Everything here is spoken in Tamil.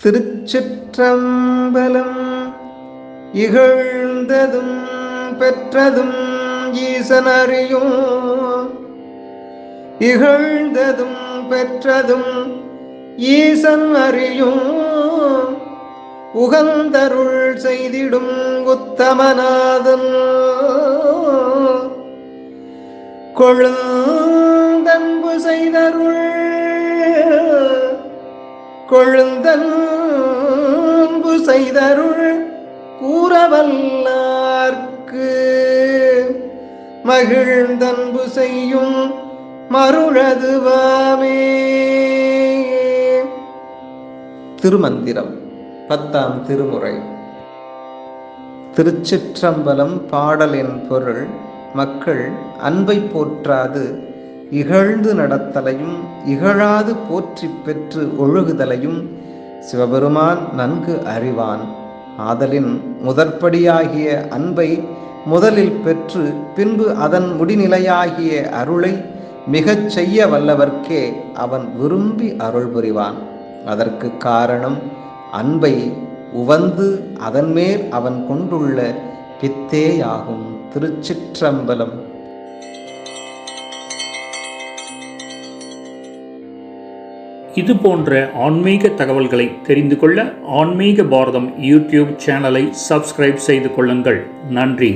திருச்சிற்றம்பலம். இகழ்ந்ததும் பெற்றதும் ஈசன் அறியும், இகழ்ந்ததும் பெற்றதும் ஈசன் அறியும், உகந்தருள் செய்திடும் உத்தமநாதன் கொழுந்தன்பு செய்தருள், கொழுந்தன்பு செய்தருள் கூறவல்லார்க்கு மகிழ்ந்தன்பு செய்யும் மருளதுவாமே. திருமந்திரம் 10ஆம் திருமுறை. திருச்சிற்றம்பலம். பாடலின் பொருள்: மக்கள் அன்பை போற்றாது இகழ்ந்து நடத்தலையும் இகழாது போற்றி பெற்று ஒழுகுதலையும் சிவபெருமான் நன்கு அறிவான். ஆதலின் முதற்படியாகிய அன்பை முதலில் பெற்று பின்பு அதன் முடிநிலையாகிய அருளை மிகச் செய்ய வல்லவர்க்கே அவன் விரும்பி அருள் புரிவான். அதற்கு காரணம் அன்பை உவந்து அதன் மேல் அவன் கொண்டுள்ள பித்தேயாகும். திருச்சிற்றம்பலம். இது போன்ற ஆன்மீக தகவல்களை தெரிந்து கொள்ள ஆன்மீக பாரதம் யூடியூப் சேனலை சப்ஸ்கிரைப் செய்து கொள்ளுங்கள். நன்றி.